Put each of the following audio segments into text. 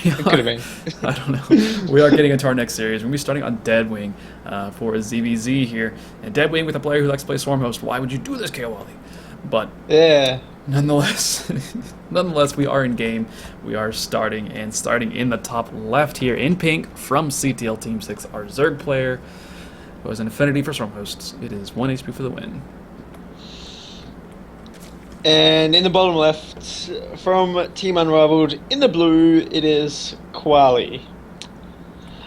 It could have been. I don't know. We are getting into our next series. We're going to be starting on Deadwing for ZVZ here. And Deadwing with a player who likes to play Swarm Host. Why would you do this, KOLE? But Yeah. nonetheless, nonetheless, we are in game. We are starting in the top left here in pink from CTL Team 6, our Zerg player who has an affinity for Swarm Hosts. It is 1 HP for the win. And in the bottom left, from Team Unrivaled, in the blue, it is Quali.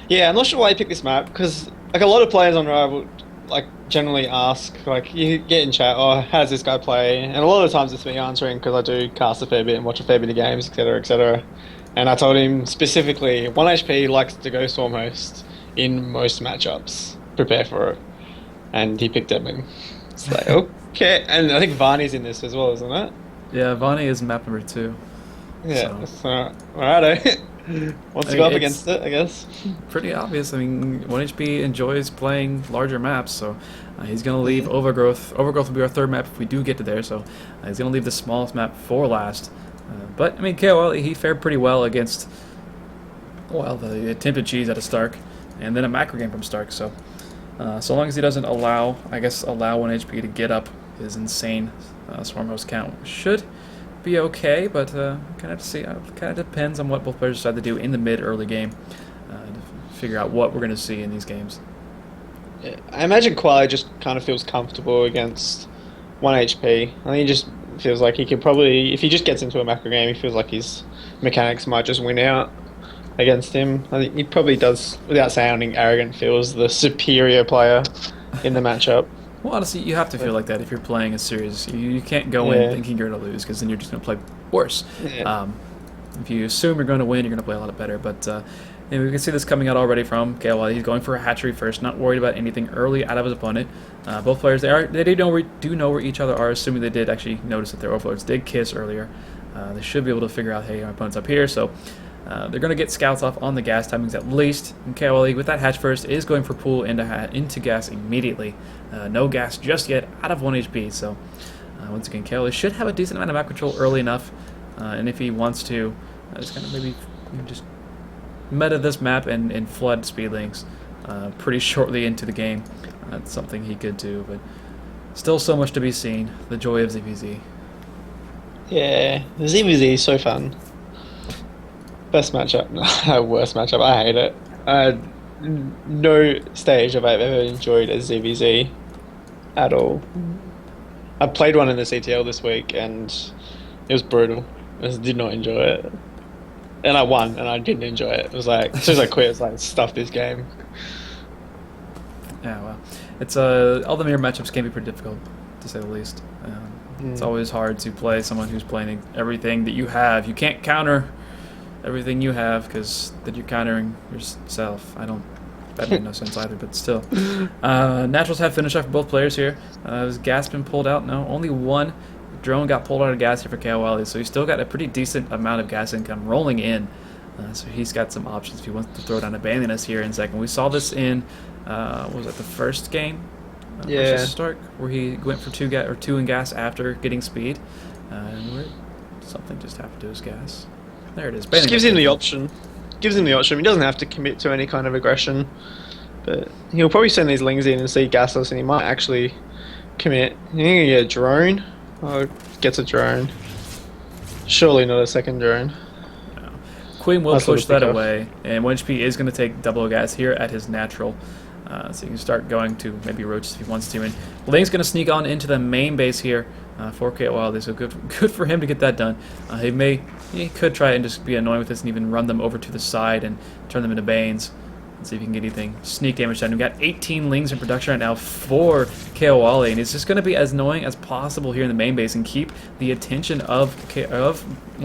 Yeah, I'm not sure why I picked this map, because like a lot of players on Unrivaled like generally ask, like you get in chat, oh, how does this guy play? And a lot of the times it's me answering because I do cast a fair bit and watch a fair bit of games, etc, etc. And I told him specifically, 1 HP likes to go Swarm Host in most matchups. Prepare for it. And he picked Edmund. It's like, okay. And I think Varney's in this as well, isn't it? Yeah, Vonnie is map number 2. Yeah, so alright. Wants to go up against it, I guess. Pretty obvious. I mean, 1HP enjoys playing larger maps, so he's going to leave Overgrowth. Overgrowth will be our third map if we do get to there, so he's going to leave the smallest map for last. But, I mean, KOL, he fared pretty well against, well, the attempted cheese out of Stark, and then a macro game from Stark, so so long as he doesn't allow 1 HP to get up his insane Swarm Host count, should be okay, but kind of see. Kind of depends on what both players decide to do in the mid-early game to figure out what we're going to see in these games. Yeah, I imagine Quali just kind of feels comfortable against 1 HP. I think he just feels like he could probably, if he just gets into a macro game, he feels like his mechanics might just win out against him. I think he probably does, without sounding arrogant, feels the superior player in the matchup. Well, honestly, you have to feel like that if you're playing a series. You can't go in thinking you're going to lose, because then you're just going to play worse. Yeah. If you assume you're going to win, you're going to play a lot better. But we can see this coming out already from KOL. He's going for a hatchery first, not worried about anything early out of his opponent. Both players, they do know where each other are, assuming they did actually notice that their overlords did kiss earlier. They should be able to figure out, hey, my opponent's up here, so they're going to get scouts off on the gas timings at least. And KOL, with that hatch first, is going for pool into gas immediately. No gas just yet, out of 1 HP. So once again, KOL should have a decent amount of map control early enough. And if he wants to, just kind of maybe just meta this map and flood speedlings pretty shortly into the game. That's something he could do, but still so much to be seen. The joy of ZVZ. Yeah, the ZVZ is so fun. Best matchup, worst matchup. I hate it. No stage have I ever enjoyed a ZVZ at all. I played one in the CTL this week and it was brutal. I just did not enjoy it. And I won and I didn't enjoy it. It was like, as soon as I quit, it's like, stuff this game. Yeah, well, it's all the mirror matchups can be pretty difficult, to say the least. It's always hard to play someone who's playing everything that you have. You can't counter everything you have, because then you're countering yourself. That made no sense either, but still. Naturals have finished off for both players here. Has gas been pulled out? No, only one drone got pulled out of gas here for KOL, so he's still got a pretty decent amount of gas income rolling in. So he's got some options if he wants to throw down a Bandiness here in second. We saw this in, what was that, the first game? Versus Stark, where he went for 2 in gas after getting speed. And where something just happened to his gas. There it is. Just gives him the option. Gives him the option. He doesn't have to commit to any kind of aggression. But he'll probably send these lings in and see gasless, and he might actually commit. You think he get a drone? Oh, gets a drone. Surely not a second drone. No. Queen will push that away, and 1 HP is going to take double gas here at his natural. So you can start going to maybe roaches if he wants to. And Ling's going to sneak on into the main base here for KOL. So good for him to get that done. He could try and just be annoying with this and even run them over to the side and turn them into Banes. And see if he can get anything sneak damage done. We've got 18 Lings in production right now for KOL, and it's just going to be as annoying as possible here in the main base and keep the attention of 1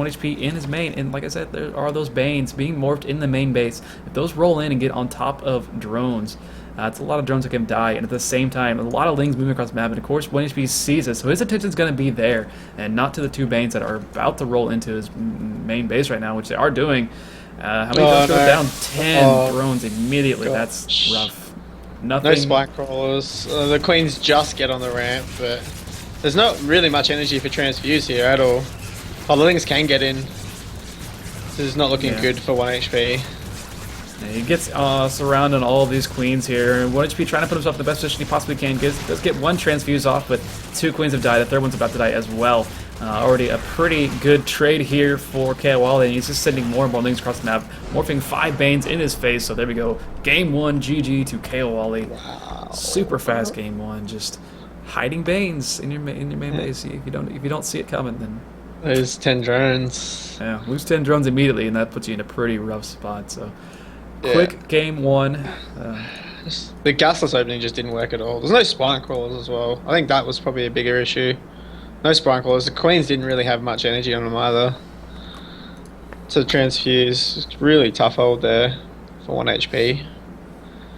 HP in his main. And like I said, there are those Banes being morphed in the main base. If those roll in and get on top of drones, it's a lot of drones that can die, and at the same time, a lot of Lings moving across the map, and of course 1 HP sees it, so his attention's going to be there, and not to the 2 Banes that are about to roll into his main base right now, which they are doing. How many drones go down? 10 drones immediately. Gosh. That's rough. Nothing. No spike crawlers. The Queens just get on the ramp, but there's not really much energy for transfuse here at all. Oh, the Lings can get in. This is not looking good for 1 HP. Yeah, he gets surrounded on all of these queens here. 1 HP trying to put himself in the best position he possibly can. Does get 1 transfuse off, but 2 queens have died. The 3rd one's about to die as well. Already a pretty good trade here for Kaewali, and he's just sending more and more things across the map, morphing 5 Banes in his face. So there we go. Game 1, GG to Kaewali. Wow. Super fast game 1. Just hiding Banes in your main base. If you don't see it coming, then there's 10 drones. yeah, lose 10 drones immediately, and that puts you in a pretty rough spot. So quick game 1. The gasless opening just didn't work at all. There's no spine crawlers as well. I think that was probably a bigger issue. No spine crawlers. The queens didn't really have much energy on them either. To transfuse, it's really tough hold there for 1 HP.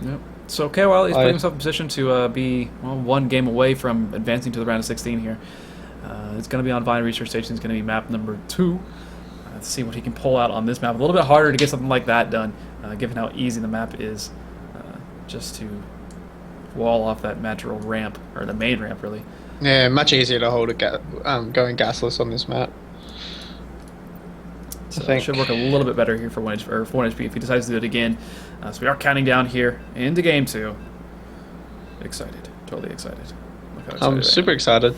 Yep. So Kaewali is putting himself in position to be 1 game away from advancing to the round of 16 here. It's going to be on Vine Research Station. It's going to be map number 2. Let's see what he can pull out on this map. A little bit harder to get something like that done, given how easy the map is, just to wall off that natural ramp, or the main ramp, really. Yeah, much easier to hold going gasless on this map. So it should work a little bit better here for 1 HP if he decides to do it again. So we are counting down here into game 2. Excited, totally excited. Look how excited I'm super excited.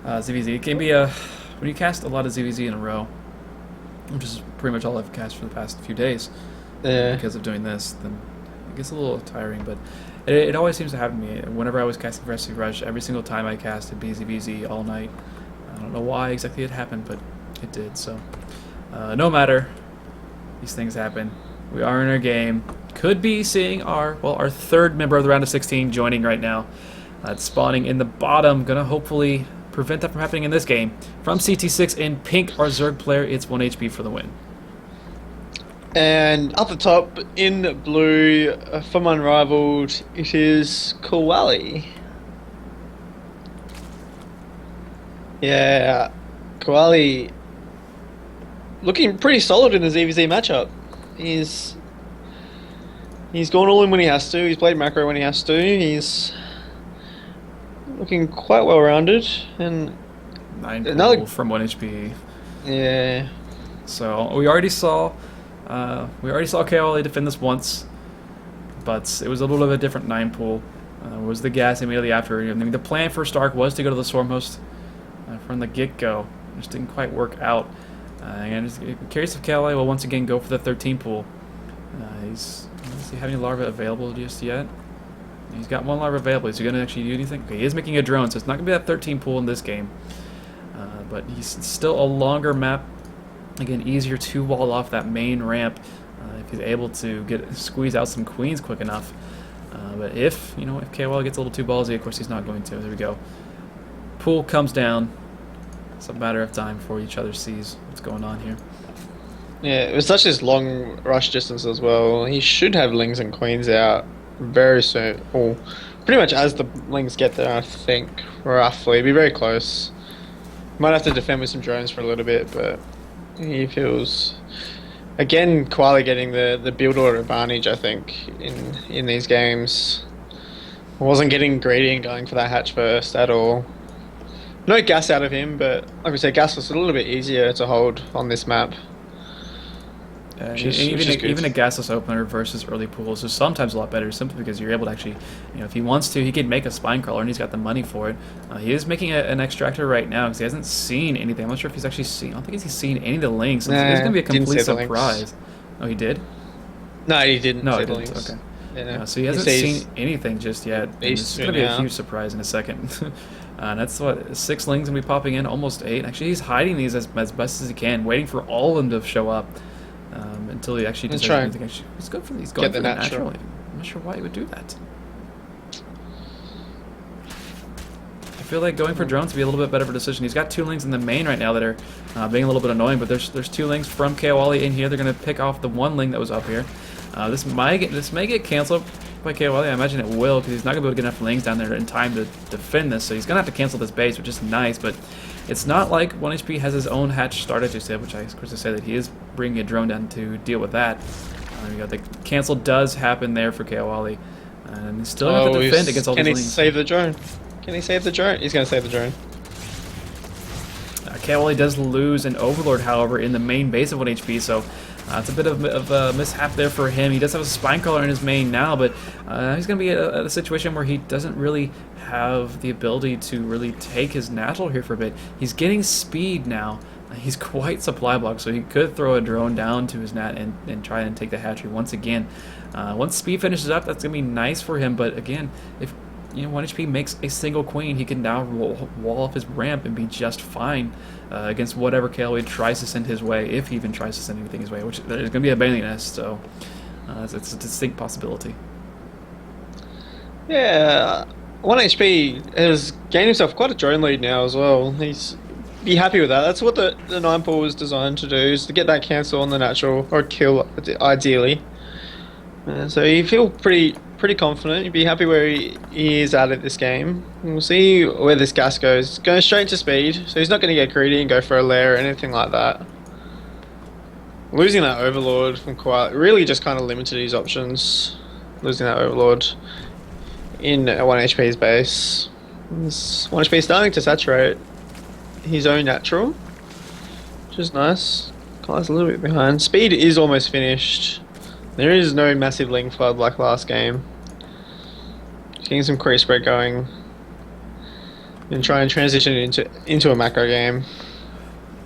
ZVZ, it can be when you cast a lot of ZVZ in a row, which is pretty much all I've cast for the past few days, because of doing this, then it gets a little tiring, but it always seems to happen to me. Whenever I was casting Aggressive Rush, every single time I casted BZBZ all night. I don't know why exactly it happened, but it did, so no matter, these things happen. We are in our game. Could be seeing our 3rd member of the round of 16 joining right now. It's spawning in the bottom, gonna hopefully prevent that from happening in this game. From CT6 in pink, our Zerg player, it's 1 HP for the win. And up the top, in blue, from Unrivaled, it is Kaewali. Yeah, Kaewali looking pretty solid in the ZVZ matchup. He's gone all in when he has to. He's played macro when he has to. He's looking quite well rounded, and 9 from 1 HP. Yeah. So we already saw Kaewali defend this once, but it was a little bit of a different 9 pool. Was the gas immediately after? I mean, the plan for Stark was to go to the Stormhost from the get-go. It just didn't quite work out. And I'm just curious if Kaewali will once again go for the 13 pool. Does he have any larvae available just yet? He's got 1 larva available. Is he going to actually do anything? Okay, he is making a drone, so it's not going to be that 13 pool in this game. But he's still a longer map. Again, easier to wall off that main ramp if he's able to squeeze out some queens quick enough. But if Kaewali gets a little too ballsy, of course he's not going to. There we go. Pool comes down. It's a matter of time before each other sees what's going on here. Yeah, it was such this long rush distance as well. He should have lings and queens out very soon. Or pretty much as the lings get there, I think, roughly. Be very close. Might have to defend with some drones for a little bit, but he feels... Again, Kaewali getting the build order advantage, I think, in these games. Wasn't getting greedy and going for that hatch first at all. No gas out of him, but like we said, gas was a little bit easier to hold on this map. Even a gasless opener versus early pools is sometimes a lot better, simply because you're able to actually, if he wants to, he can make a spine crawler, and he's got the money for it. He is making an extractor right now because he hasn't seen anything. I'm not sure if he's actually seen. I don't think he's seen any of the links. It's going to be a complete surprise. Oh, he did? No, he didn't. No, he didn't. Okay. Yeah. So he hasn't seen anything just yet. It's going to be a huge surprise in a second. That's what 6 lings gonna be popping in, almost 8. Actually, he's hiding these as best as he can, waiting for all of them to show up until he actually does anything. He's good for these. Going for the natural. I'm not sure why he would do that. I feel like going for drones would be a little bit better of a decision. He's got 2 lings in the main right now that are being a little bit annoying, but there's 2 lings from Kaewali in here. They're gonna pick off the 1 ling that was up here. This may get canceled by Kaewali. I imagine it will, because he's not going to be able to get enough lings down there in time to defend this, so he's going to have to cancel this base, which is nice, but it's not like 1 HP has his own hatch started to say, which I, of course, I say that he is bringing a drone down to deal with that. The cancel does happen there for Kaewali, and he's still going to have to defend against all these lings. Can he save the drone? Can he save the drone? He's going to save the drone. KOLA does lose an Overlord, however, in the main base of 1 HP, so it's a bit of a mishap there for him. He does have a Spine Collar in his main now, but he's going to be at a situation where he doesn't really have the ability to really take his natural here for a bit. He's getting speed now. He's quite supply blocked, so he could throw a drone down to his nat and try and take the hatchery once again. Once speed finishes up, that's going to be nice for him, but again, if 1 HP makes a single queen, he can now wall off his ramp and be just fine against whatever KLA tries to send his way, if he even tries to send anything his way, which there's going to be a Baneling Nest, so it's a distinct possibility. Yeah, 1 HP has gained himself quite a drone lead now as well. He's be happy with that. That's what the 9 pool was designed to do, is to get that cancel on the natural, or kill ideally. So you feel pretty confident. You'd be happy where he is at this game. We'll see where this gas goes. It's going straight to speed, so he's not going to get greedy and go for a lair or anything like that. Losing that Overlord from Quiet really just kind of limited his options. Losing that Overlord in 1 HP's base. 1 HP starting to saturate his own natural, which is nice. Kai's a little bit behind. Speed is almost finished. There is no massive link flood like last game. Getting some crease spread going and try and transition it into a macro game.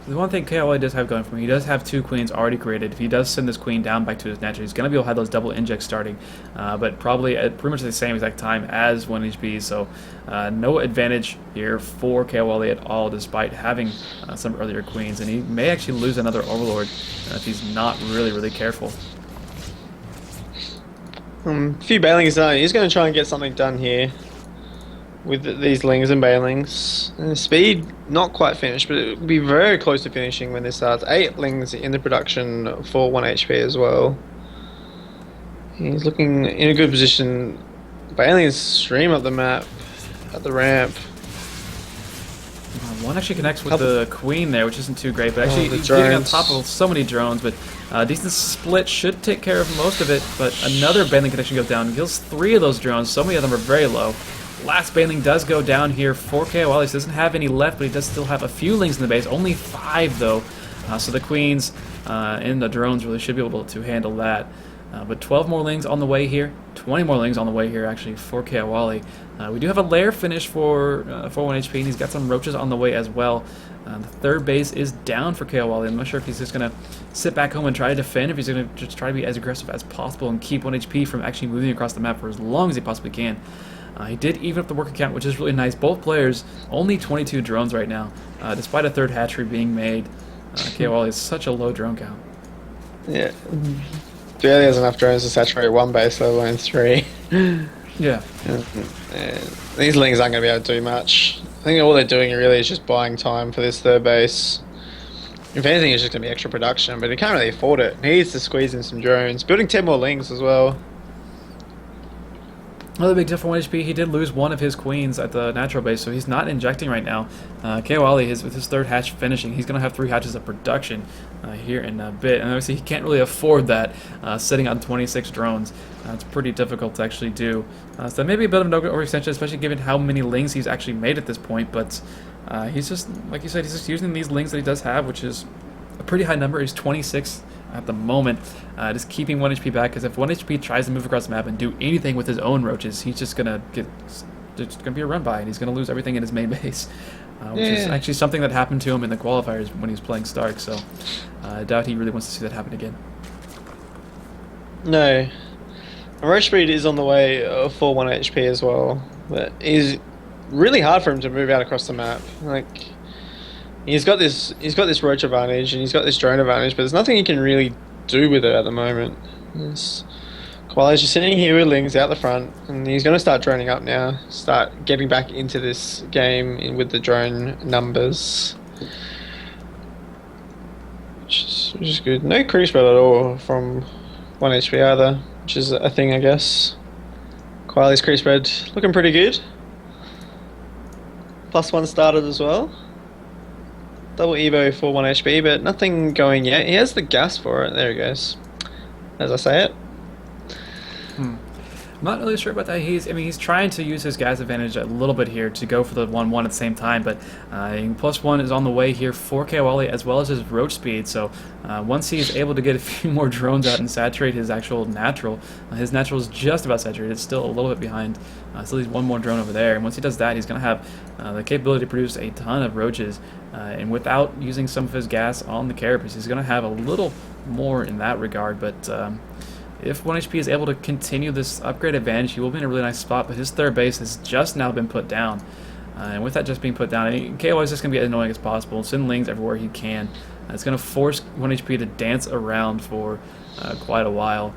The one thing KLA does have going for him, he does have 2 queens already created. If he does send this queen down back to his natural, he's going to be able to have those double injects starting, but probably at pretty much the same exact time as 1 HP, so no advantage here for KLA at all, despite having some earlier queens, and he may actually lose another Overlord if he's not really careful. A few Bailings done. He's going to try and get something done here with these Lings and Bailings. And speed, not quite finished, but it will be very close to finishing when this starts. 8 Lings in the production for 1 HP as well. He's looking in a good position. Bailings stream up the map, at the ramp. One actually connects with the queen there, which isn't too great, but actually he's getting on top of so many drones, but decent split should take care of most of it, but another Baneling connection goes down, kills 3 of those drones, so many of them are very low. Last Baneling does go down here for KOL. He doesn't have any left, but he does still have a few Lings in the base, only 5 though, so the queens and the drones really should be able to handle that. But 12 more Lings on the way here, 20 more Lings on the way here actually for Keawali. We do have a lair finish for 1 HP, and he's got some roaches on the way as well. The third base is down for Keawali. I'm not sure if he's just going to sit back home and try to defend, if he's going to just try to be as aggressive as possible and keep 1 HP from actually moving across the map for as long as he possibly can. He did even up the worker count, which is really nice. Both players, only 22 drones right now, despite a third hatchery being made. Keawali is such a low drone count. Yeah. Barely has enough drones to saturate 1 base, let alone 3. Yeah. These Lings aren't going to be able to do much. I think all they're doing really is just buying time for this third base. If anything, it's just going to be extra production, but he can't really afford it. He needs to squeeze in some drones. Building 10 more Lings as well. Another big difference for 1 HP, he did lose 1 of his queens at the natural base, so he's not injecting right now. Keawali, with his third hatch finishing, he's going to have 3 hatches of production here in a bit, and obviously he can't really afford that sitting on 26 drones. It's pretty difficult to actually do. So maybe a bit of an overextension, especially given how many Lings he's actually made at this point, but he's just, like you said, he's just using these Lings that he does have, which is a pretty high number. He's 26 at the moment, just keeping 1 HP back, because if 1 HP tries to move across the map and do anything with his own roaches, he's just gonna be a run by, and he's gonna lose everything in his main base, which is actually something that happened to him in the qualifiers when he was playing Stark. So I doubt he really wants to see that happen again. No, roach speed is on the way for 1 HP as well, but it's really hard for him to move out across the map. Like, he's got this roach advantage and he's got this drone advantage, but there's nothing he can really do with it at the moment. Koala's just sitting here with Lings out the front, and he's going to start droning up now, start getting back into this game with the drone numbers, which is good. No creep spread at all from 1 HP either, which is a thing, I guess. Koala's creep spread looking pretty good. +1 started as well. Double Evo for 1 HP, but nothing going yet. He has the gas for it. There he goes. As I say it. I'm not really sure about that. He's trying to use his gas advantage a little bit here to go for the 1-1 at the same time, but +1 is on the way here for Kawali as well as his roach speed. So once he's able to get a few more drones out and saturate his actual natural, his natural is just about saturated. It's still a little bit behind. Still needs one more drone over there, and once he does that, he's going to have the capability to produce a ton of roaches. And without using some of his gas on the carapace, he's going to have a little more in that regard, but if 1HP is able to continue this upgrade advantage, he will be in a really nice spot, but his third base has just now been put down. And with that just being put down, KO is just going to be as annoying as possible, send Lings everywhere he can. It's going to force 1HP to dance around for quite a while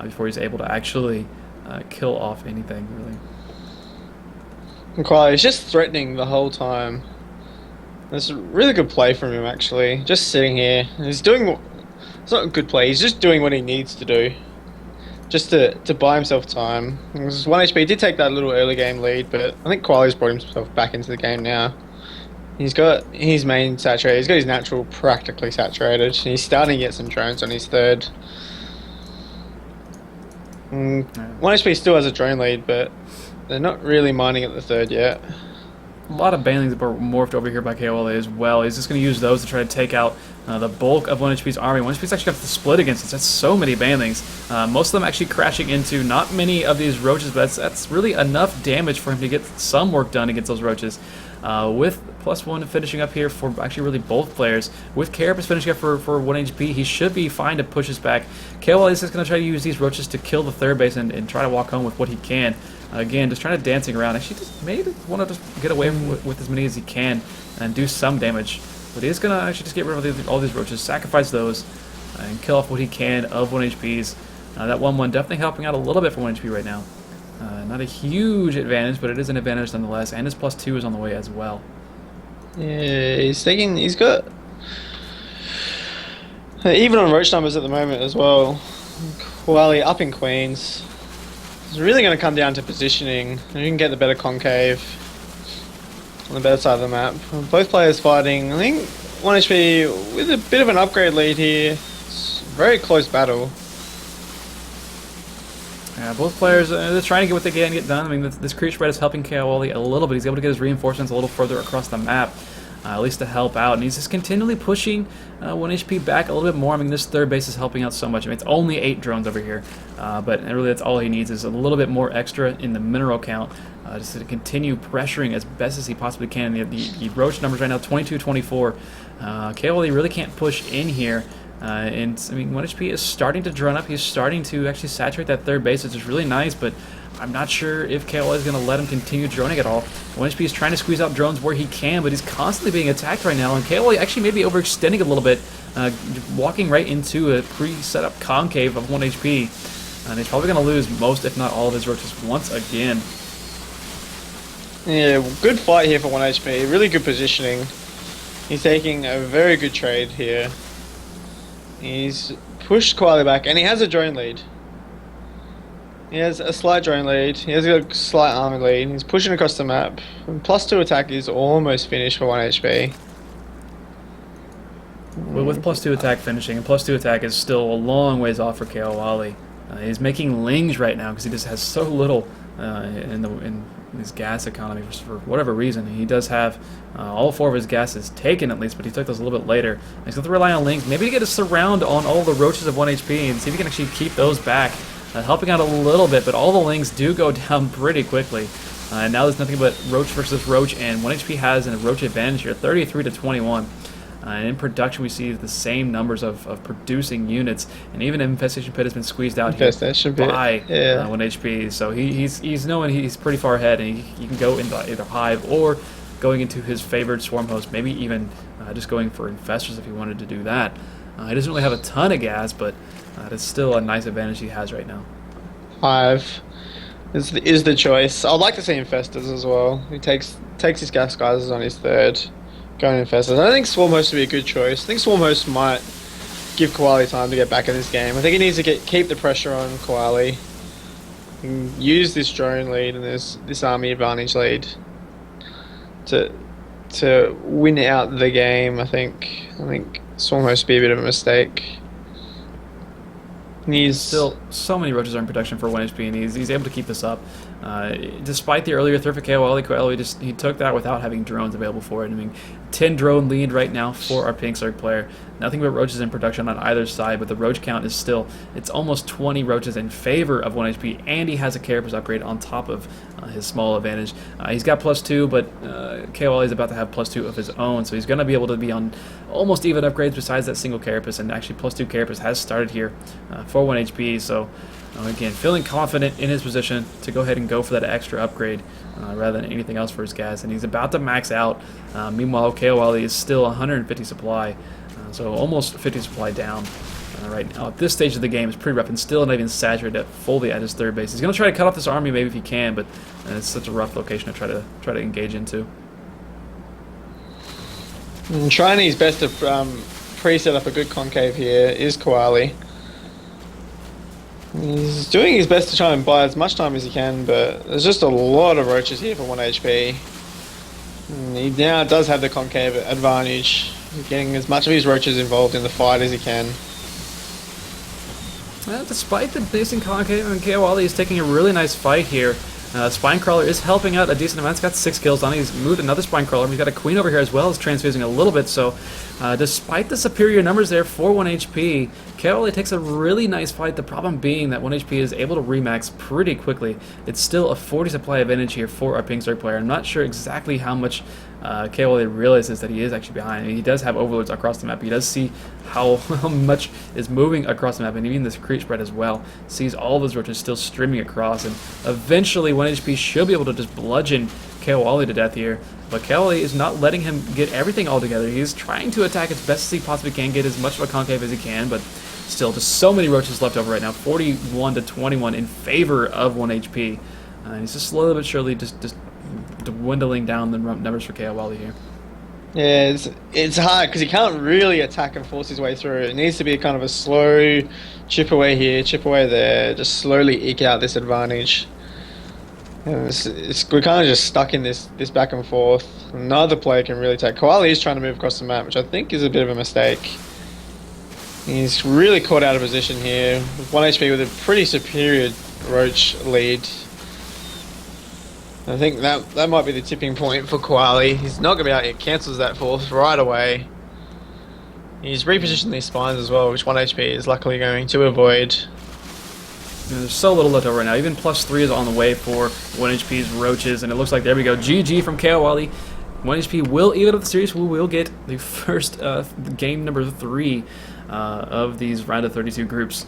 before he's able to actually kill off anything, really. Quality is just threatening the whole time. It's a really good play from him, actually. Just sitting here. He's doing... It's not a good play, he's just doing what he needs to do. Just to buy himself time. 1 HP did take that little early game lead, but I think Quali's brought himself back into the game now. He's got his main saturated, he's got his natural practically saturated. He's starting to get some drones on his third. 1 HP still has a drone lead, but they're not really mining at the third yet. A lot of banelings that were morphed over here by KOLA as well. He's just going to use those to try to take out the bulk of 1 HP's army. 1 HP's actually got to split against us. That's so many banelings. Most of them actually crashing into not many of these roaches, but that's really enough damage for him to get some work done against those roaches. With +1 finishing up here for actually really both players. With Carapace finishing up for 1 HP, he should be fine to push us back. KOLA is just going to try to use these roaches to kill the third base and try to walk home with what he can. Again, just trying to dancing around. Actually, just maybe want to just get away with as many as he can and do some damage. But he's going to actually just get rid of all these roaches, sacrifice those, and kill off what he can of 1 HPs. That 1-1 definitely helping out a little bit for 1 HP right now. Not a huge advantage, but it is an advantage nonetheless. And his +2 is on the way as well. Yeah, he's got... Even on roach numbers at the moment as well. Quali up in Queens. It's really going to come down to positioning. You can get the better concave on the better side of the map. Both players fighting. I think 1 HP with a bit of an upgrade lead here. It's a very close battle. Yeah, both players they're trying to get what they can get done. I mean, this creep spread is helping Kaoli a little bit. He's able to get his reinforcements a little further across the map, at least to help out. And he's just continually pushing 1 HP back a little bit more. I mean, this third base is helping out so much. I mean, it's only 8 drones over here, but really that's all he needs is a little bit more extra in the mineral count, just to continue pressuring as best as he possibly can. The roach numbers right now, 22-24. Kaoli really can't push in here. And I mean, 1 HP is starting to drone up. He's starting to actually saturate that third base, which is really nice, but I'm not sure if KOL is going to let him continue droning at all. 1 HP is trying to squeeze out drones where he can, but he's constantly being attacked right now, and KOL actually may be overextending a little bit, walking right into a pre-set up concave of 1 HP, and he's probably going to lose most, if not all, of his roaches once again. Yeah, good fight here for 1 HP. Really good positioning. He's taking a very good trade here. He's pushed Quali back, and he has a drone lead. He has a slight drone lead. He has a slight armor lead. He's pushing across the map. And +2 attack is almost finished for 1 HP. Well, with +2 attack finishing, and +2 attack is still a long ways off for Kaowali. He's making lings right now because he just has so little in his gas economy for whatever reason. He does have all 4 of his gases taken at least, but he took those a little bit later. He's going to rely on lings, maybe to get a surround on all the roaches of 1 HP and see if he can actually keep those back, helping out a little bit, but all the lings do go down pretty quickly. And now there's nothing but roach versus roach, and 1 HP has a roach advantage here, 33-21. And in production, we see the same numbers of producing units, and even Infestation Pit has been squeezed out here by 1 HP. So he's knowing he's pretty far ahead, and he can go into either Hive or going into his favored Swarm host, maybe even just going for Infestors if he wanted to do that. He doesn't really have a ton of gas, but it's still a nice advantage he has right now. Hive is the choice. I'd like to see Infestors as well. He takes his gas guys on his third. Going Infestors. I think Swarm host would be a good choice. I think Swarm host might give Koali time to get back in this game. I think he needs to keep the pressure on Koali. Use this drone lead and this army advantage lead to win out the game. I think Swarm host would be a bit of a mistake. He's still so many roaches are in production for 1 HP, and he's able to keep this up. Despite the earlier threat for KOL, he took that without having drones available for it. I mean, 10 drone lead right now for our Pink Circ player. Nothing but roaches in production on either side, but the roach count is still, it's almost 20 roaches in favor of 1 HP, and he has a Carapace upgrade on top of his small advantage. He's got +2, but KOL is about to have +2 of his own, so he's going to be able to be on almost even upgrades besides that single Carapace, and actually +2 Carapace has started here for 1 HP, so again, feeling confident in his position to go ahead and go for that extra upgrade rather than anything else for his gas, and he's about to max out. Meanwhile, KOL is still 150 supply, so almost 50 supply down. Right now, at this stage of the game, it's pretty rough and still not even saturated fully at his third base. He's going to try to cut off this army maybe if he can, but it's such a rough location to try to engage into. And trying his best to pre-set up a good concave here is Koali. He's doing his best to try and buy as much time as he can, but there's just a lot of roaches here for 1 HP. And he now does have the concave advantage. He's getting as much of his roaches involved in the fight as he can. Despite the decent concave, KOL is taking a really nice fight here. Spinecrawler is helping out a decent amount. He's got 6 kills on it. He's moved another Spinecrawler. He's got a Queen over here as well as transfusing a little bit. So despite the superior numbers there for 1 HP, KOL takes a really nice fight. The problem being that 1 HP is able to remax pretty quickly. It's still a 40 supply advantage here for our Pink Circ player. I'm not sure exactly how much KOL realizes that he is actually behind. I mean, he does have overloads across the map. He does see how much is moving across the map, and even this creep spread as well. Sees all those roaches still streaming across, and eventually 1 HP should be able to just bludgeon KOL to death here. But KOL is not letting him get everything all together. He's trying to attack as best as he possibly can, get as much of a concave as he can, but still just so many roaches left over right now. 41 to 21 in favor of 1 HP. And he's just slowly but surely just dwindling down the numbers for KOL here. Yeah, it's hard because he can't really attack and force his way through. It needs to be kind of a slow chip away here, chip away there, just slowly eke out this advantage. And we're kind of just stuck in this back and forth. Neither player can really take. Koali is trying to move across the map, which I think is a bit of a mistake. He's really caught out of position here. With 1 HP with a pretty superior roach lead. I think that might be the tipping point for Koali. He's not going to be able to cancels that force right away. He's repositioned these spines as well, which 1 HP is luckily going to avoid. There's so little left over right now. Even +3 is on the way for 1 HP's roaches, and it looks like, there we go, GG from KOL. 1 HP will even up the series. We will get the first game number 3 of these round of 32 groups.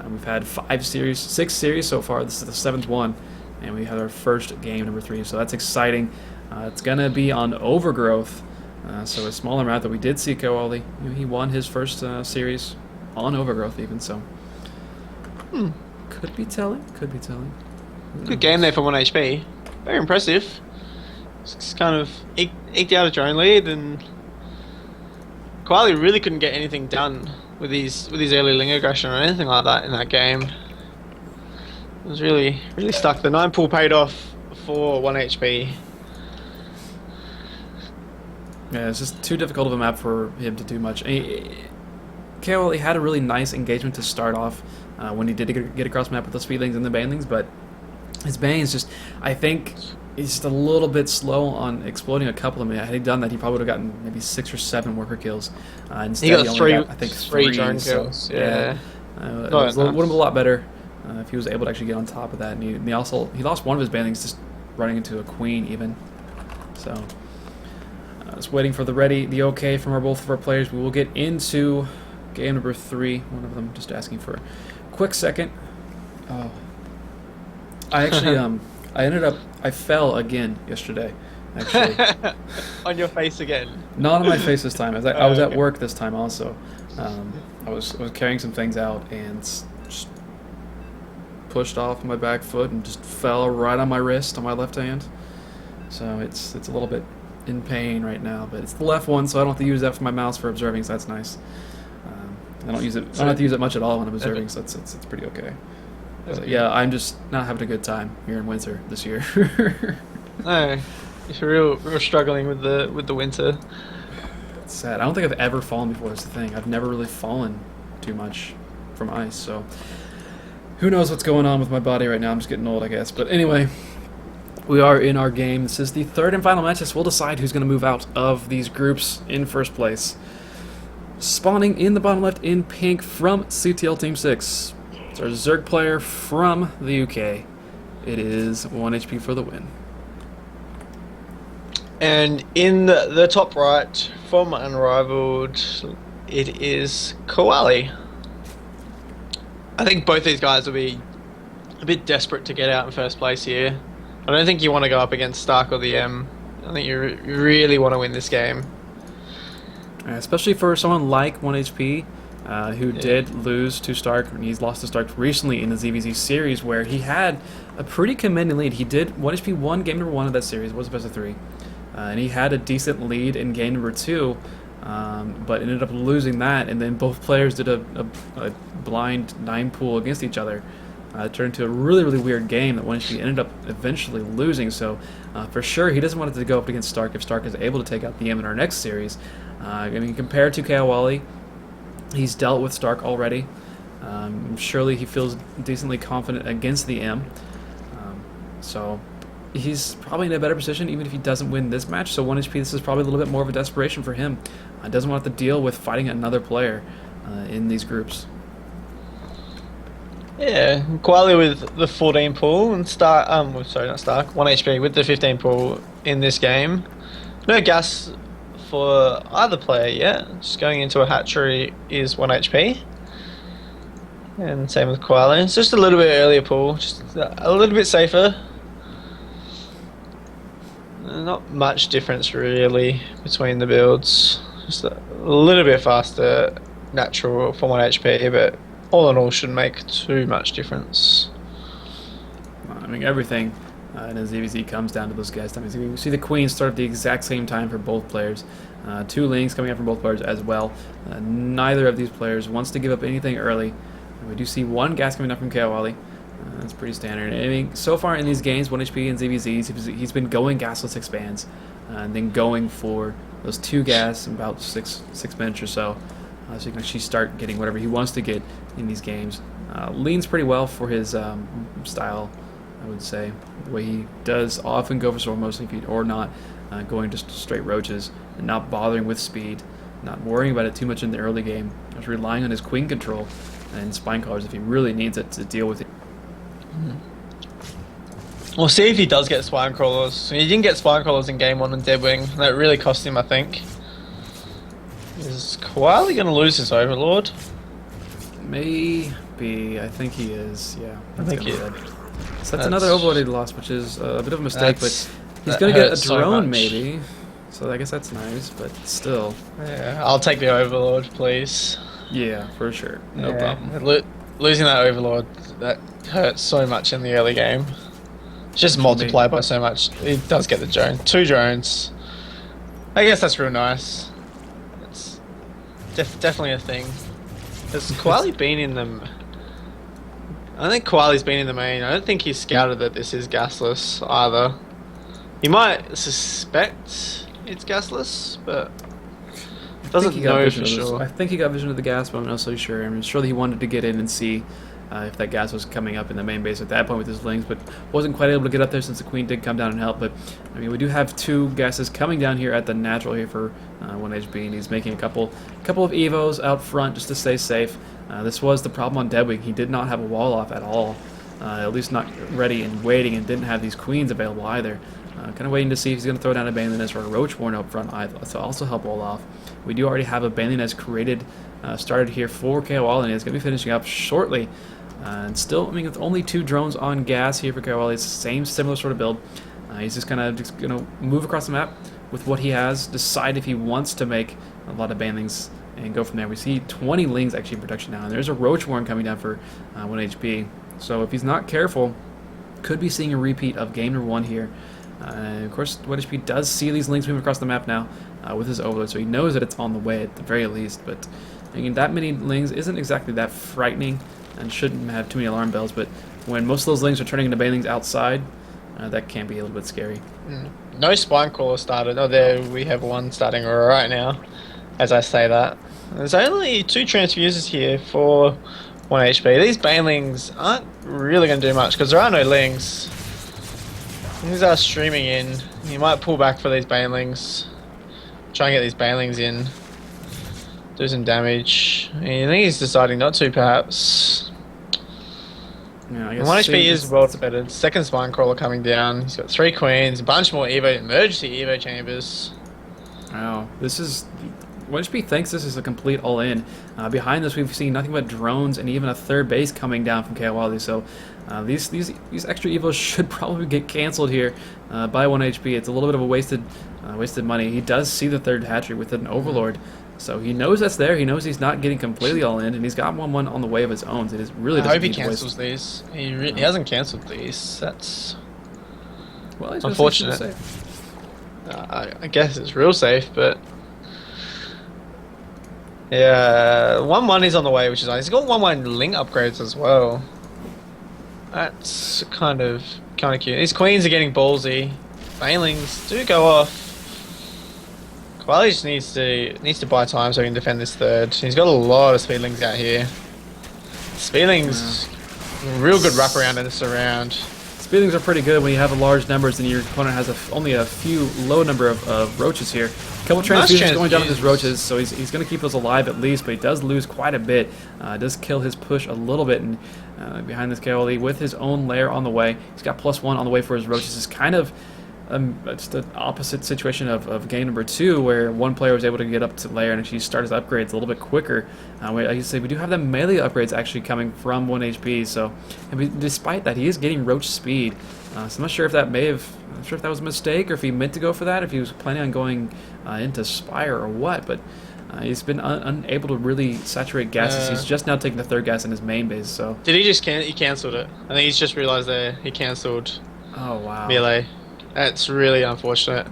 We've had 6 series so far. This is the 7th one, and we had our first game number 3. So that's exciting. It's gonna be on Overgrowth, so a smaller map that we did see KOL. He won his first series on Overgrowth even. So could be telling. Could be telling. Good game there for 1 HP. Very impressive. Just kind of eked out a drone lead, and Koali really couldn't get anything done with his early Ling aggression or anything like that in that game. It was really stuck. The 9 pull paid off for 1 HP. Yeah, it's just too difficult of a map for him to do much. KOL had a really nice engagement to start off when he did get across the map with the Speedlings and the Banelings, but his Banelings just, I think, he's just a little bit slow on exploding a couple of them. Had he done that, he probably would have gotten maybe 6 or 7 worker kills. Instead, he got only got, I think, 3 drone so, kills. Yeah. It would have been a lot better if he was able to actually get on top of that. And he lost one of his Banelings just running into a Queen even. So just waiting for the okay from both of our players. We will get into game number 3. One of them just asking for a quick second. Oh, I actually I fell again yesterday. Actually, on your face again. Not on my face this time. I was at work this time also. I was carrying some things out and just pushed off my back foot and just fell right on my wrist on my left hand. So it's a little bit in pain right now, but it's the left one, so I don't have to use that for my mouse for observing, so that's nice. I don't have to use it much at all when I'm observing, so it's pretty okay. Yeah, I'm just not having a good time here in winter this year. No, you're real struggling with the winter. It's sad. I don't think I've ever fallen before. That's the thing. I've never really fallen too much from ice. So who knows what's going on with my body right now? I'm just getting old, I guess. But anyway, we are in our game. This is the third and final match. This will decide who's going to move out of these groups in first place. Spawning in the bottom left in pink from CTL Team 6. It's our Zerg player from the UK. It is 1 HP for the win. And in the top right, from Unrivaled, it is Koali. I think both these guys will be a bit desperate to get out in first place here. I don't think you want to go up against Stark or the M. I think you really want to win this game. Especially for someone like 1 HP, who did lose to Stark, and he's lost to Stark recently in the ZVZ series, where he had a pretty commanding lead. He did 1 HP won game number 1 of that series, was the best of 3. And he had a decent lead in game number 2, but ended up losing that, and then both players did a blind 9 pool against each other. It turned into a really, really weird game that 1 HP ended up eventually losing, so for sure he doesn't want it to go up against Stark if Stark is able to take out the M in our next series. I mean, compared to Koali, he's dealt with Stark already. Surely he feels decently confident against the M. So he's probably in a better position even if he doesn't win this match. So 1 HP, this is probably a little bit more of a desperation for him. Doesn't want to deal with fighting another player in these groups. Yeah, Koali with the 14 pool and Stark, sorry, not Stark, 1 HP with the 15 pool in this game. No gas for either player yet. Just going into a hatchery is 1 HP. And same with Koali. It's just a little bit earlier pool, just a little bit safer. Not much difference really between the builds. Just a little bit faster natural for 1 HP, but all in all shouldn't make too much difference. I mean, everything in a ZVZ comes down to those guys. I mean, you see the Queens start at the exact same time for both players. 2 Lings coming up from both players as well. Neither of these players wants to give up anything early. We do see 1 gas coming up from Koali. That's pretty standard. I mean, so far in these games, 1 HP and ZVZs, he's been going gasless expands, and then going for those 2 gas in about 6 minutes or so. So you can actually start getting whatever he wants to get in these games. Leans pretty well for his style, I would say. The way he does often go for sore mostly feet or not, going just straight roaches and not bothering with speed, not worrying about it too much in the early game. Just relying on his queen control and spine collars if he really needs it to deal with it. We'll see if he does get spine crawlers. He didn't get spine crawlers in game 1 on Deadwing. That really cost him, I think. Is Koali going to lose his Overlord? Maybe. I think he is, yeah. I think he is. So that's another Overlord he lost, which is a bit of a mistake, but he's going to get a drone maybe. So I guess that's nice, but still. Yeah, I'll take the Overlord, please. Yeah, for sure. No problem. Losing that Overlord, that hurts so much in the early game. It's just multiplied by so much. He does get the drone. 2 drones. I guess that's real nice. It's definitely a thing. Has Koali been in them? I think Koali's been in the main. I don't think he's scouted that this is gasless either. He might suspect it's gasless, but doesn't know for sure. I think he got vision of the gas, but I'm not so sure. I'm sure that he wanted to get in and see if that gas was coming up in the main base at that point with his Lings, but wasn't quite able to get up there since the Queen did come down and help. But I mean, we do have 2 gases coming down here at the natural here for 1 HP, and he's making a couple of evos out front just to stay safe. This was the problem on Deadwing. He did not have a wall off at all, at least not ready and waiting, and didn't have these Queens available either. Kind of waiting to see if he's going to throw down a Baneling Nest or a Roach Warren up front to also help wall off. We do already have a Baneling Nest created, started here for Koali, and it's going to be finishing up shortly. And still, I mean, with only 2 drones on gas here for Koali, it's the same similar sort of build. He's just going to move across the map with what he has, decide if he wants to make a lot of Banelings, and go from there. We see 20 Lings actually in production now, and there's a Roach Warren coming down for 1 HP. So if he's not careful, could be seeing a repeat of game number 1 here. Of course, 1 HP does see these Lings move across the map now with his Overlord, so he knows that it's on the way at the very least. But I mean, that many Lings isn't exactly that frightening and shouldn't have too many alarm bells, but when most of those Lings are turning into Banelings outside, that can be a little bit scary. No spine crawler started. Oh, there we have 1 starting right now, as I say that. There's only 2 transfuses here for 1 HP. These banelings aren't really going to do much because there are no lings. These are streaming in. You might pull back for these banelings. Try and get these banelings in. Do some damage. I think he's deciding not to, perhaps. Yeah, I guess 1 HP is well better. Second Spine Crawler coming down. He's got 3 Queens, a bunch more emergency Evo chambers. Wow, this is... 1HP thinks this is a complete all-in. Behind this, we've seen nothing but drones and even a third base coming down from Kawali. So these extra evos should probably get canceled here by 1HP. It's a little bit of a wasted money. He does see the third hatchery with an Overlord, so he knows that's there. He knows he's not getting completely all-in, and he's got 1-1 on the way of his own. So it really doesn't. I hope he cancels these. He hasn't cancelled these. That's unfortunate. I guess it's real safe, but. Yeah, 1-1 is on the way, which is nice. He's got 1-1 Ling upgrades as well. That's kind of cute. These Queens are getting ballsy. Banelings do go off. Quali just needs to buy time so he can defend this third. He's got a lot of Speedlings out here. Speedlings, real good wraparound in this round. Speedlings are pretty good when you have large numbers and your opponent has only a few low number of roaches here. A couple transfusions going down with his roaches, so he's going to keep those alive at least, but he does lose quite a bit. Does kill his push a little bit, and behind this KOLE with his own lair on the way. He's got +1 on the way for his roaches. It's kind of just the opposite situation of game number 2, where one player was able to get up to lair and actually start his upgrades a little bit quicker. Like I say, we do have the melee upgrades actually coming from 1 HP, so despite that, he is getting roach speed. So I'm not sure if that was a mistake, or if he meant to go for that, if he was planning on going into Spire or what, but he's been unable to really saturate gases. He's just now taking the third gas in his main base, so... Did he just he cancelled it? I think he's just realised there he cancelled melee. That's really unfortunate.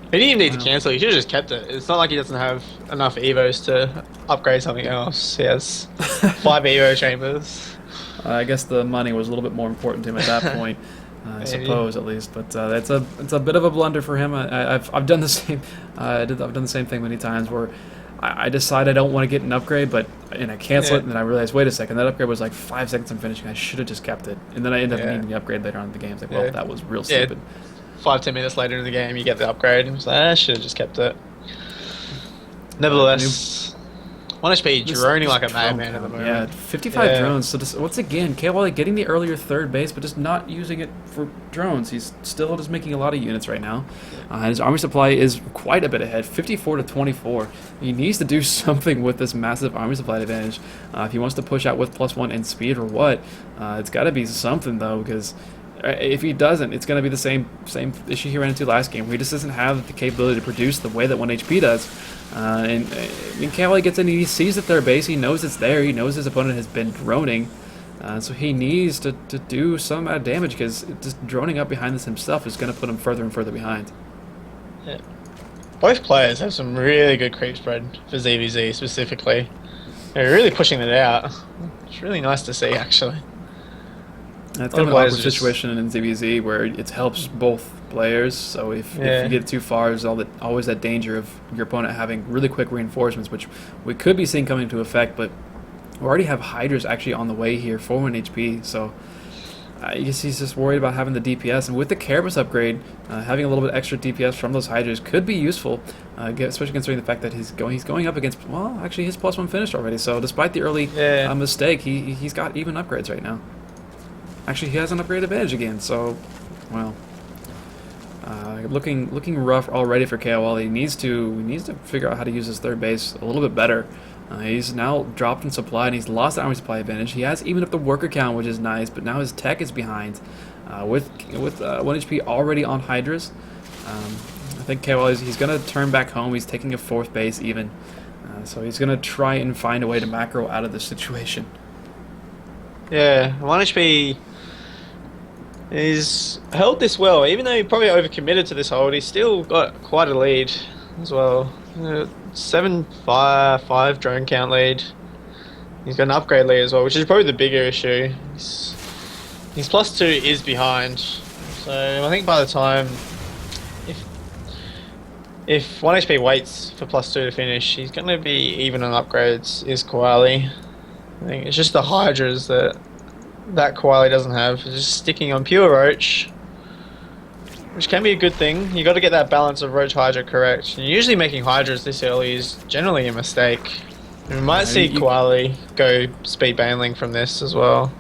He didn't even need to cancel, he should have just kept it. It's not like he doesn't have enough Evos to upgrade something else. He has 5 Evo chambers. I guess the money was a little bit more important to him at that point. I suppose, at least, but it's a bit of a blunder for him. I've done the same. I've done the same thing many times where I decide I don't want to get an upgrade, and I cancel it, and then I realize, wait a second, that upgrade was like 5 seconds from finishing. I should have just kept it, and then I end up needing the upgrade later on in the game. It's like, well, that was real stupid. 5-10 minutes later in the game, you get the upgrade, and it's like, I should have just kept it. Nevertheless. 1 HP droning like a madman at the moment. Yeah, 55 drones. So once again, Kawali getting the earlier third base, but just not using it for drones. He's still just making a lot of units right now. His army supply is quite a bit ahead, 54 to 24. He needs to do something with this massive army supply advantage. If he wants to push out with +1 in speed or what, it's got to be something though, because if he doesn't, it's going to be the same issue he ran into last game, where he just doesn't have the capability to produce the way that 1 HP does. And Kawali gets in, he sees the third base, he knows it's there, he knows his opponent has been droning, so he needs to do some amount of damage, because just droning up behind this himself is going to put him further and further behind. Yeah. Both players have some really good creep spread for ZVZ specifically. They're really pushing it out. It's really nice to see, actually. It's kind of an awkward situation in ZVZ where it helps both players, so if you get too far, there's always that danger of your opponent having really quick reinforcements, which we could be seeing coming into effect, but we already have Hydras actually on the way here for 1 HP, so I guess he's just worried about having the DPS, and with the Kerberos upgrade, having a little bit extra DPS from those Hydras could be useful, especially considering the fact that he's going up against, well, actually his +1 finished already, so despite the early mistake, he's got even upgrades right now. Actually, he has an upgrade advantage again, so, well, looking rough already for Kawali. He needs to figure out how to use his third base a little bit better. He's now dropped in supply, and he's lost the army supply advantage. He has even up the worker count, which is nice, but now his tech is behind. With 1 HP already on Hydras, I think Kawali, he's going to turn back home. He's taking a 4th base even, so he's going to try and find a way to macro out of this situation. Yeah, 1 HP... he's held this well, even though he probably overcommitted to this hold. He's still got quite a lead as well. 7-5 drone count lead. He's got an upgrade lead as well, which is probably the bigger issue. His +2 is behind, so I think by the time if 1 HP waits for +2 to finish, he's going to be even on upgrades. Is Kawali. I think it's just the Hydras that Koali doesn't have. It's just sticking on pure Roach, which can be a good thing. You got to get that balance of Roach Hydra correct. And usually making Hydras this early is generally a mistake. We might see Koali go speed baneling from this as well.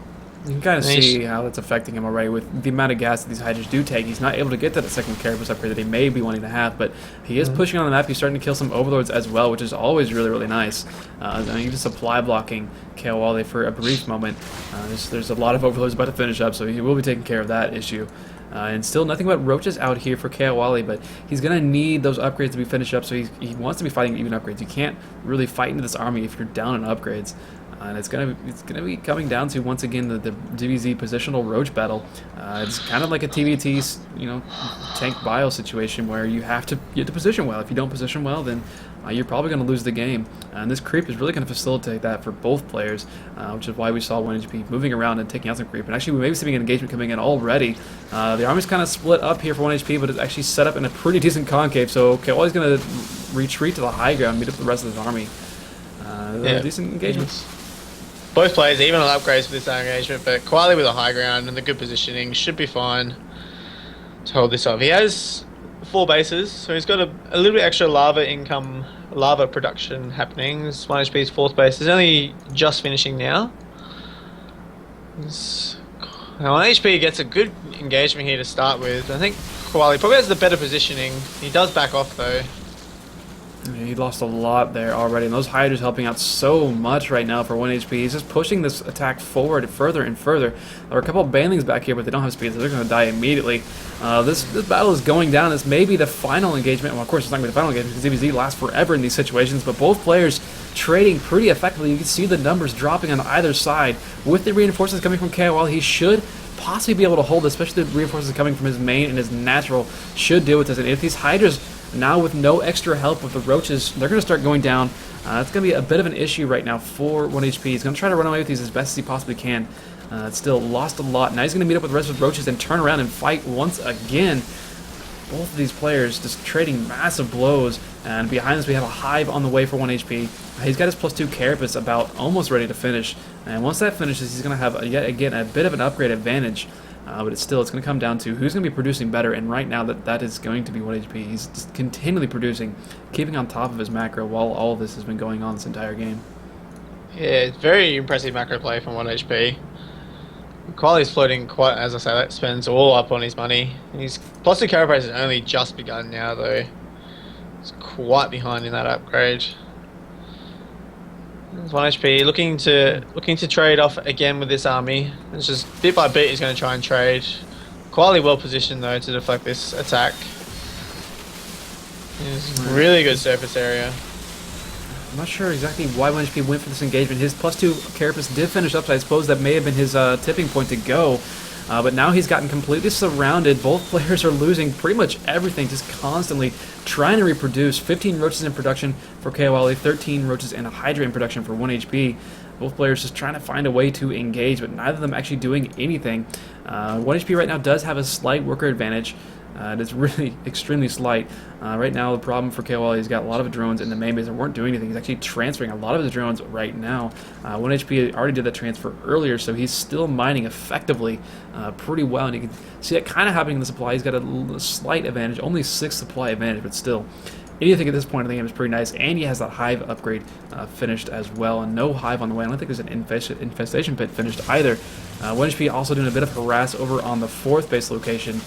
You can kind of see how that's affecting him already with the amount of gas that these Hydras do take. He's not able to get to that second Carapace upgrade that he may be wanting to have, but he is pushing on the map. He's starting to kill some Overlords as well, which is always really, really nice. Even supply blocking Koali for a brief moment. There's a lot of Overlords about to finish up, so he will be taking care of that issue. And still nothing but Roaches out here for Koali, but he's going to need those upgrades to be finished up, so he wants to be fighting even upgrades. You can't really fight into this army if you're down on upgrades. And it's gonna be coming down to, once again, the DBZ positional Roach battle. It's kind of like a TVT, tank bio situation where you have to get to position well. If you don't position well, then you're probably going to lose the game. And this creep is really going to facilitate that for both players, which is why we saw 1HP moving around and taking out some creep. And actually, we may be seeing an engagement coming in already. The army's kind of split up here for 1HP, but it's actually set up in a pretty decent concave. So Koali's going to retreat to the high ground, meet up with the rest of his army. Decent engagements. Both players, even on upgrades for this engagement, but Koali with a high ground and the good positioning should be fine to hold this off. He has 4 bases, so he's got a little bit extra lava production happening. This 1HP's 4th base is only just finishing now. Now 1HP gets a good engagement here to start with. I think Koali probably has the better positioning. He does back off though. He lost a lot there already, and those Hydras helping out so much right now for 1 HP. He's just pushing this attack forward further and further. There are a couple of banelings back here, but they don't have speed, so they're going to die immediately. This battle is going down. This may be the final engagement. Well, of course, it's not going to be the final engagement because DBZ lasts forever in these situations, but both players trading pretty effectively. You can see the numbers dropping on either side. With the reinforcements coming from KOL, he should possibly be able to hold, especially the reinforcements coming from his main and his natural should deal with this. And if these Hydras, now with no extra help with the Roaches, they're going to start going down. It's going to be a bit of an issue right now for 1 HP. He's going to try to run away with these as best as he possibly can. Still lost a lot. Now he's going to meet up with the rest of the Roaches and turn around and fight once again. Both of these players just trading massive blows. And behind us we have a Hive on the way for 1 HP. He's got his +2 Carapace about almost ready to finish. And once that finishes, he's going to have, yet again, a bit of an upgrade advantage. But it's going to come down to who's going to be producing better, and right now that is going to be 1 HP. He's just continually producing, keeping on top of his macro while all of this has been going on this entire game. Yeah, it's very impressive macro play from 1 HP. Koali's floating quite, as I say, that spends all up on his money. His +2 Carapace has only just begun now, though. He's quite behind in that upgrade. 1 HP looking to trade off again with this army. It's just bit by bit he's going to try and trade. Koali well positioned though to deflect this attack. It's really good surface area. I'm not sure exactly why 1 HP went for this engagement. His +2 Carapace did finish up, so I suppose that may have been his tipping point to go. But now he's gotten completely surrounded. Both players are losing pretty much everything, just constantly trying to reproduce. 15 Roaches in production for Koali, 13 Roaches and a Hydra in production for 1 HP. Both players just trying to find a way to engage, but neither of them actually doing anything. 1 HP right now does have a slight worker advantage. It's really extremely slight. Right now, the problem for Koali, he's got a lot of drones in the main base that weren't doing anything. He's actually transferring a lot of his drones right now. 1 HP already did that transfer earlier, so he's still mining effectively pretty well. And you can see that kind of happening in the supply. He's got a slight advantage, only 6 supply advantage, but still. Anything at this point in the game is pretty nice, and he has that Hive upgrade finished as well, and no Hive on the way. I don't think there's an infestation pit finished either. 1 HP also doing a bit of harass over on the 4th base location.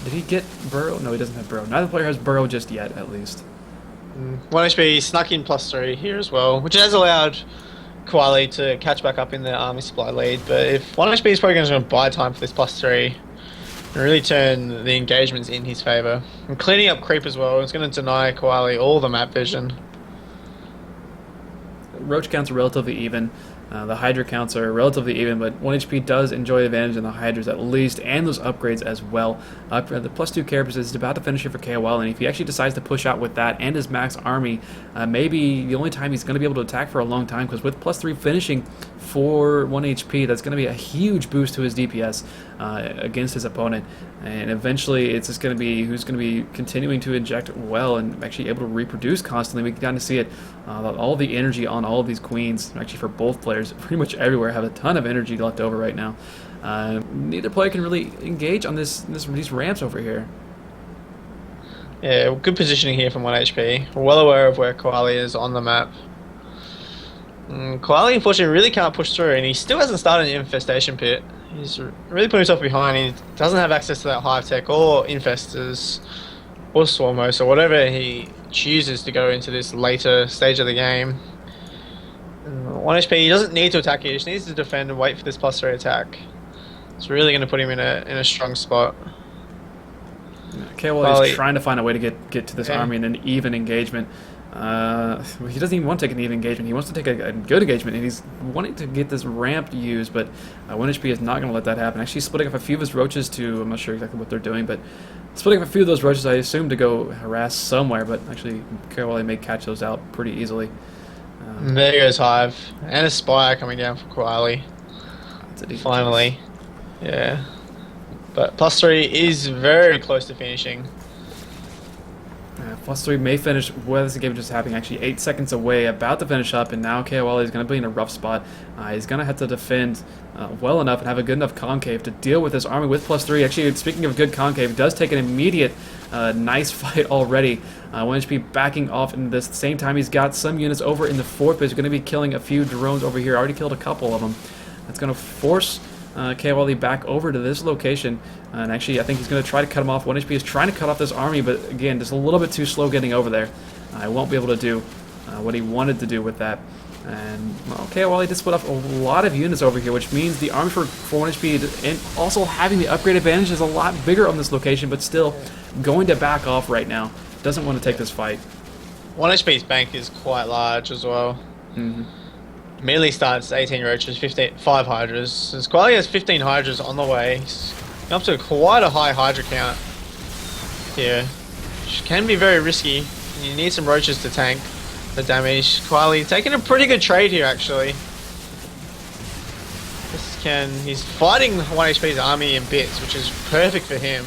Did he get Burrow? No, he doesn't have Burrow. Neither player has Burrow just yet, at least. 1 HP snuck in +3 here as well, which has allowed Koali to catch back up in the army supply lead. But if 1 HP is probably going to buy time for this +3 and really turn the engagements in his favour. And cleaning up creep as well, it's going to deny Koali all the map vision. Roach counts are relatively even. The Hydra counts are relatively even, but 1 HP does enjoy the advantage in the Hydras at least, and those upgrades as well. The +2 Carapace is about to finish it for KOL, and if he actually decides to push out with that and his max army, maybe the only time he's going to be able to attack for a long time, because with +3 finishing for 1 HP. That's going to be a huge boost to his DPS against his opponent. And eventually, it's just going to be who's going to be continuing to inject well and actually able to reproduce constantly. We can kind of see it, all the energy on all of these queens, actually for both players, pretty much everywhere, have a ton of energy left over right now. Neither player can really engage on these ramps over here. Yeah, good positioning here from 1 HP. We're well aware of where Koali is on the map. Koali, unfortunately, really can't push through, and he still hasn't started an infestation pit. He's really putting himself behind. He doesn't have access to that hive tech or infestors or swarmos or whatever he chooses to go into this later stage of the game. 1 HP, he doesn't need to attack here. He just needs to defend and wait for this +3 attack. It's really going to put him in a strong spot. KOL is trying to find a way to get to this army in an even engagement. He doesn't even want to take an even engagement. He wants to take a good engagement, and he's wanting to get this ramp used, but 1 HP is not going to let that happen. Actually, splitting up a few of his roaches to, I'm not sure exactly what they're doing, but splitting up a few of those roaches, I assume, to go harass somewhere, but actually, KOL may catch those out pretty easily. There goes Hive, and a Spire coming down for Koali. Finally. Yeah. But +3 is very close to finishing. +3 may finish where this game just happening. Actually, 8 seconds away, about to finish up, and now KOL is going to be in a rough spot. He's going to have to defend well enough and have a good enough concave to deal with this army with +3. Actually, speaking of good concave, does take an immediate nice fight already. 1 HP backing off in this. At the same time, he's got some units over in the 4th base. He's going to be killing a few drones over here. Already killed a couple of them. That's going to force KOL back over to this location, and actually I think he's going to try to cut him off. 1 HP is trying to cut off this army, but again, just a little bit too slow getting over there. I won't be able to do what he wanted to do with that. And well, KOL did split up a lot of units over here, which means the army for 1 HP and also having the upgrade advantage is a lot bigger on this location, but still going to back off right now. Doesn't want to take this fight. 1 HP's bank is quite large as well. Immediately starts 18 roaches, 5 hydras. As Koali has 15 hydras on the way. He's up to quite a high hydra count here, which can be very risky. You need some roaches to tank the damage. Koali taking a pretty good trade here, actually. He's fighting 1 HP's army in bits, which is perfect for him.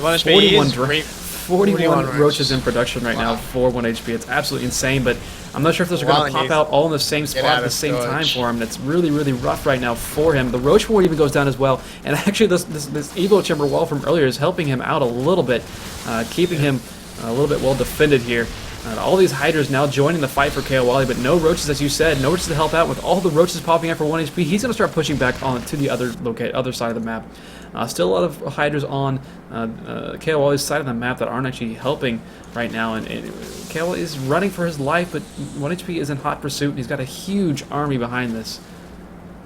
1 HP 41 roaches in production right now for 1 HP. It's absolutely insane, but I'm not sure if those are going to pop out all in the same spot at the same time for him. It's really, really rough right now for him. The roach ward even goes down as well, and actually this Evo Chamber wall from earlier is helping him out a little bit, keeping him a little bit well defended here. All these hydras now joining the fight for KOL, but no roaches, as you said, no roaches to help out. With all the roaches popping out for 1 HP, he's going to start pushing back on to the other side of the map. Still a lot of hydras on KOL's side of the map that aren't actually helping right now, and KOL is running for his life, but 1 HP is in hot pursuit, and he's got a huge army behind this.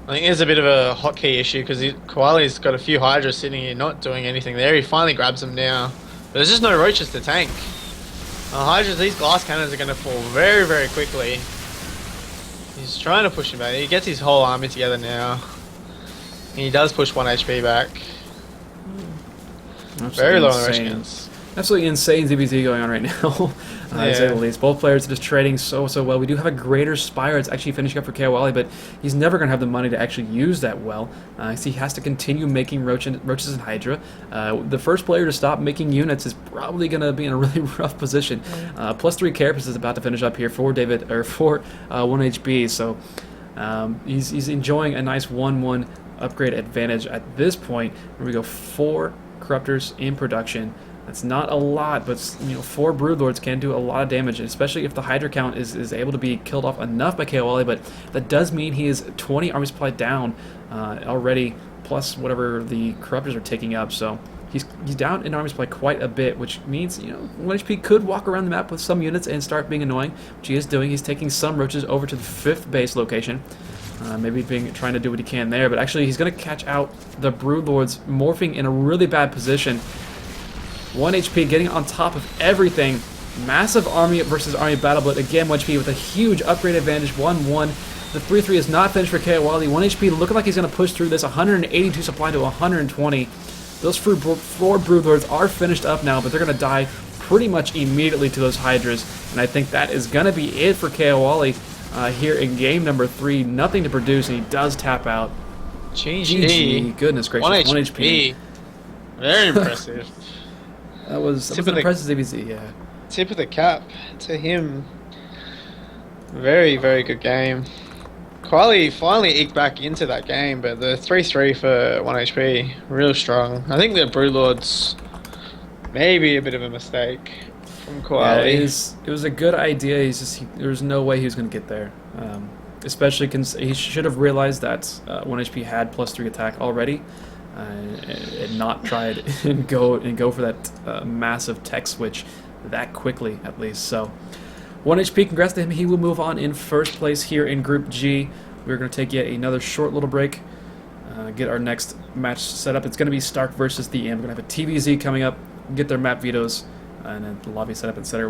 I think there's a bit of a hotkey issue because Koali's got a few hydras sitting here not doing anything there. He finally grabs them now, but there's just no roaches to tank. Hydras, these glass cannons are going to fall very, very quickly. He's trying to push him back. He gets his whole army together now. And he does push 1 HP back. Very low on the rush counts. Absolutely insane ZBZ going on right now, to say the least. Both players are just trading so well. We do have a greater Spire. It's actually finishing up for KOL, but he's never going to have the money to actually use that well. So he has to continue making roaches and Hydra. The first player to stop making units is probably going to be in a really rough position. +3 Carapace is about to finish up here for 1 HP, so he's enjoying a nice 1/1 upgrade advantage at this point. Here we go, 4 Corruptors in production. That's not a lot, but 4 Broodlords can do a lot of damage, especially if the Hydra count is able to be killed off enough by KOL, but that does mean he is 20 army supply down already, plus whatever the Corruptors are taking up, so he's down in army supply quite a bit, which means 1 HP could walk around the map with some units and start being annoying, which he is doing. He's taking some roaches over to the 5th base location. Maybe trying to do what he can there, but actually he's going to catch out the Broodlords, morphing in a really bad position. 1 HP getting on top of everything. Massive army versus army battle, but again 1 HP with a huge upgrade advantage, 1/1. The 3/3 is not finished for KOL. 1 HP looking like he's going to push through this, 182 supply to 120. Those 4 Broodlords are finished up now, but they're going to die pretty much immediately to those Hydras, and I think that is going to be it for KOL. here in game number 3. Nothing to produce, and he does tap out. GG. Goodness gracious. 1 HP. Very impressive. That was an impressive ZVZ, yeah. Tip of the cap to him. Very, very good game. Quali finally eked back into that game, but the 3-3 for 1 HP, real strong. I think the Brewlord's maybe a bit of a mistake from Quali. Yeah, it was a good idea. There was no way he was going to get there. Especially he should have realized that 1 HP had +3 attack already, and not tried and go for that massive tech switch that quickly, at least. So 1 HP, congrats to him. He will move on in first place here in Group G. We're going to take yet another short little break, get our next match set up. It's going to be Stark versus the EM. We're going to have a TVZ coming up, get their map vetoes, and then the lobby set up, etc.